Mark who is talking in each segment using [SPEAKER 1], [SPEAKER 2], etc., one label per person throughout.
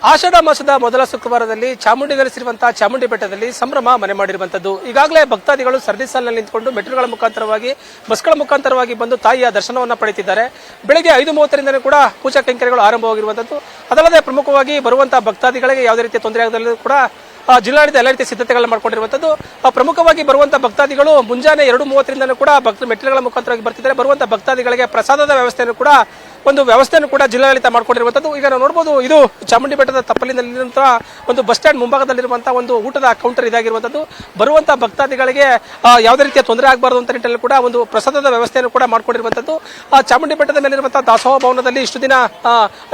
[SPEAKER 1] ಆಷಾಢ ಮಾಸದ ಮೊದಲ ಶುಕ್ರವಾರದಲ್ಲಿ ಚಾಮುಂಡಿ ನೆಲೆಸಿರುವಂತಹ ಚಾಮುಂಡಿ ಬೆಟ್ಟದಲ್ಲಿ ಸಂಭ್ರಮ ಮನೆ ಮಾಡಿರುವಂತದ್ದು. ಈಗಾಗಲೇ ಭಕ್ತಾದಿಗಳು ಸರದಿ ಸಾಲಿನಲ್ಲಿ ನಿಂತುಕೊಂಡು ಮೆಟ್ರೋಗಳ ಮುಖಾಂತರವಾಗಿ ಬಸ್ಗಳ ಮುಖಾಂತರವಾಗಿ ಬಂದು ತಾಯಿಯ ದರ್ಶನವನ್ನ ಪಡೆಯುತ್ತಿದ್ದಾರೆ. ಬೆಳಗ್ಗೆ 5:30ರಿಂದಲೂ ಕೂಡ ಪೂಜಾ ಕೈಂಕರ್ಯಗಳು ಆರಂಭವಾಗಿರುವಂತದ್ದು. ಅದಲ್ಲದೆ ಪ್ರಮುಖವಾಗಿ ಬರುವಂತಹ ಭಕ್ತಾದಿಗಳಿಗೆ ಯಾವುದೇ ರೀತಿಯ ತೊಂದರೆ ಆಗದಲ್ಲೂ ಕೂಡ ಜಿಲ್ಲಾಡಳಿತ ಎಲ್ಲ ರೀತಿಯ ಸಿದ್ಧತೆಗಳನ್ನು ಮಾಡಿಕೊಂಡಿರುವಂತದ್ದು. ಪ್ರಮುಖವಾಗಿ ಬರುವಂತಹ ಭಕ್ತಾದಿಗಳು ಮುಂಜಾನೆ 2:30ರಿಂದಲೂ ಕೂಡ ಮೆಟ್ರೋಗಳ ಮುಖಾಂತರವಾಗಿ ಬರ್ತಿದ್ದಾರೆ. ಬರುವಂತಹ ಭಕ್ತಾದಿಗಳಿಗೆ ಪ್ರಸಾದದ ವ್ಯವಸ್ಥೆಯನ್ನು ಕೂಡ ವ್ಯವಸ್ಥೆಯನ್ನು ಕೂಡ ಜಿಲ್ಲಾಡಳಿತ ಮಾಡಿಕೊಂಡಿರುವಂತದ್ದು. ಈಗ ನಾವು ನೋಡಬಹುದು, ಇದು ಚಾಮುಂಡಿ ಬೆಟ್ಟದ ತಪ್ಪಲಿನಲ್ಲಿರುವಂತಹ ಒಂದು ಬಸ್ ಸ್ಟ್ಯಾಂಡ್ ಮುಂಭಾಗದಲ್ಲಿರುವಂತಹ ಒಂದು ಊಟದ ಕೌಂಟರ್ ಇದಾಗಿರುವಂತದ್ದು. ಬರುವಂತಹ ಭಕ್ತಾದಿಗಳಿಗೆ ಯಾವುದೇ ರೀತಿಯ ತೊಂದರೆ ಆಗಬಾರದು ಅಂತ ನಿಟ್ಟಿನಲ್ಲಿ ಕೂಡ ಒಂದು ಪ್ರಸಾದದ ವ್ಯವಸ್ಥೆಯನ್ನು ಕೂಡ ಮಾಡಿಕೊಂಡಿರುವಂತದ್ದು. ಚಾಮುಂಡಿ ಬೆಟ್ಟದ ಮೇಲಿರುವಂತಹ ದಾಸೋಹ ಭವನದಲ್ಲಿ ಇಷ್ಟು ದಿನ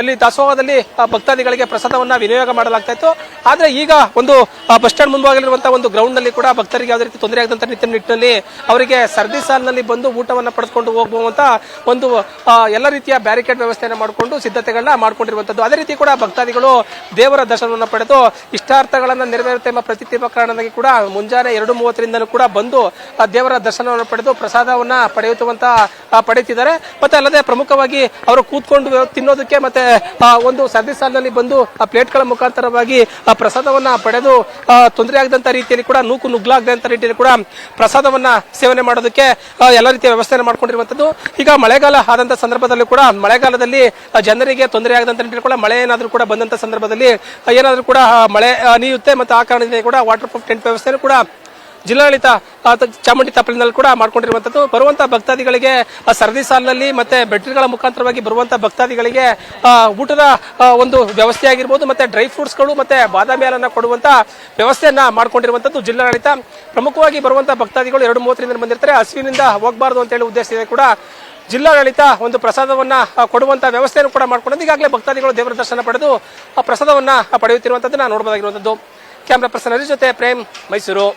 [SPEAKER 1] ಅಲ್ಲಿ ದಾಸೋಹದಲ್ಲಿ ಭಕ್ತಾದಿಗಳಿಗೆ ಪ್ರಸಾದವನ್ನ ವಿನಿಯೋಗ ಮಾಡಲಾಗ್ತಾ ಇತ್ತು. ಆದ್ರೆ ಈಗ ಒಂದು ಬಸ್ ಸ್ಟ್ಯಾಂಡ್ ಮುಂಭಾಗದಲ್ಲಿರುವಂತಹ ಒಂದು ಗ್ರೌಂಡ್ ನಲ್ಲಿ ಕೂಡ ಭಕ್ತರಿಗೆ ಯಾವುದೇ ರೀತಿ ತೊಂದರೆ ಆಗದಂತ ನಿಟ್ಟಿನಲ್ಲಿ ಅವರಿಗೆ ಸರದಿ ಸಾಲಿನಲ್ಲಿ ಬಂದು ಊಟವನ್ನ ಪಡೆದುಕೊಂಡು ಹೋಗುವಂತ ಒಂದು ಎಲ್ಲ ರೀತಿಯ ಬ್ಯಾರಿಕೇಡ್ ವ್ಯವಸ್ಥೆಯನ್ನು ಮಾಡಿಕೊಂಡು ಸಿದ್ಧತೆಗಳನ್ನ ಮಾಡಿಕೊಂಡಿರುವಂತದ್ದು. ಅದೇ ರೀತಿ ಕೂಡ ಭಕ್ತಾದಿಗಳು ದೇವರ ದರ್ಶನವನ್ನು ಪಡೆದು ಇಷ್ಟಾರ್ಥಗಳನ್ನ ನೆರವೇರುತ್ತೆ ಎಂಬ ಪ್ರತೀತಿ ಕಾರಣವಾಗಿ ಕೂಡ ಮುಂಜಾನೆ 2:30ರಿಂದಲೂ ಕೂಡ ಬಂದು ದೇವರ ದರ್ಶನವನ್ನು ಪಡೆದು ಪ್ರಸಾದವನ್ನ ಪಡೆಯುತ್ತಿದ್ದಾರೆ. ಮತ್ತೆ ಅಲ್ಲದೆ ಪ್ರಮುಖವಾಗಿ ಅವರು ಕೂತ್ಕೊಂಡು ತಿನ್ನೋದಕ್ಕೆ ಮತ್ತೆ ಒಂದು ಸರದಿ ಸಾಲಿನಲ್ಲಿ ಬಂದು ಆ ಪ್ಲೇಟ್ಗಳ ಮುಖಾಂತರವಾಗಿ ಪ್ರಸಾದವನ್ನ ಪಡೆದು ತೊಂದರೆ ಆಗದಂತ ರೀತಿಯಲ್ಲಿ ಕೂಡ ನುಗ್ಲಾಗದಂತ ರೀತಿಯಲ್ಲಿ ಕೂಡ ಪ್ರಸಾದವನ್ನ ಸೇವನೆ ಮಾಡೋದಕ್ಕೆ ಎಲ್ಲ ರೀತಿಯ ವ್ಯವಸ್ಥೆಯನ್ನು ಮಾಡಿಕೊಂಡಿರುವಂತದ್ದು. ಈಗ ಮಳೆಗಾಲ ಆದಂತ ಸಂದರ್ಭದಲ್ಲಿ ಕೂಡ ಮಳೆಗಾಲದಲ್ಲಿ ಜನರಿಗೆ ತೊಂದರೆ ಆಗದಂತ ನಿಟ್ಟಿನಲ್ಲಿ ಕೂಡ ಮಳೆ ಏನಾದ್ರೂ ಕೂಡ ಬಂದಂತ ಸಂದರ್ಭದಲ್ಲಿ ಏನಾದ್ರೂ ಕೂಡ ಮಳೆ ನೀಯುತ್ತೆ. ಮತ್ತೆ ಆ ಕಾರಣದಿಂದ ಕೂಡ ವಾಟರ್ ಪ್ರೂಫ್ ಟೆಂಟ್ ವ್ಯವಸ್ಥೆಯನ್ನು ಕೂಡ ಜಿಲ್ಲಾಡಳಿತ ಚಾಮುಂಡಿ ತಪ್ಪಲಿನಲ್ಲಿ ಕೂಡ ಮಾಡ್ಕೊಂಡಿರುವಂತದ್ದು. ಬರುವಂತಹ ಭಕ್ತಾದಿಗಳಿಗೆ ಸರದಿ ಸಾಲಿನಲ್ಲಿ ಮತ್ತೆ ಬೆಟ್ರಿಗಳ ಮುಖಾಂತರವಾಗಿ ಬರುವಂತಹ ಭಕ್ತಾದಿಗಳಿಗೆ ಊಟದ ಒಂದು ವ್ಯವಸ್ಥೆ ಆಗಿರ್ಬೋದು, ಮತ್ತೆ ಡ್ರೈ ಫ್ರೂಟ್ಸ್ಗಳು ಮತ್ತೆ ಬಾದಾಮಿ ಹಾಲನ್ನ ಕೊಡುವಂತ ವ್ಯವಸ್ಥೆಯನ್ನ ಮಾಡ್ಕೊಂಡಿರುವಂತದ್ದು ಜಿಲ್ಲಾಡಳಿತ. ಪ್ರಮುಖವಾಗಿ ಬರುವಂತಹ ಭಕ್ತಾದಿಗಳು 2:30ರಿಂದ ಬಂದಿರ್ತಾರೆ. ಹಸಿವಿನಿಂದ ಹೋಗಬಾರದು ಅಂತ ಹೇಳಿ ಉದ್ದೇಶದಿಂದ ಕೂಡ ಜಿಲ್ಲಾಡಳಿತ ಒಂದು ಪ್ರಸಾದವನ್ನ ಕೊಡುವಂತಹ ವ್ಯವಸ್ಥೆಯನ್ನು ಕೂಡ ಮಾಡ್ಕೊಂಡು ಈಗಾಗಲೇ ಭಕ್ತಾದಿಗಳು ದೇವರ ದರ್ಶನ ಪಡೆದು ಆ ಪ್ರಸಾದವನ್ನ ಪಡೆಯುತ್ತಿರುವಂತದ್ದನ್ನ ನೋಡಬಹುದಾಗಿರುವಂತದ್ದು. ಕ್ಯಾಮ್ರಾ ಪರ್ಸನ್ ಜೊತೆ ಪ್ರೇಮ್, ಮೈಸೂರು.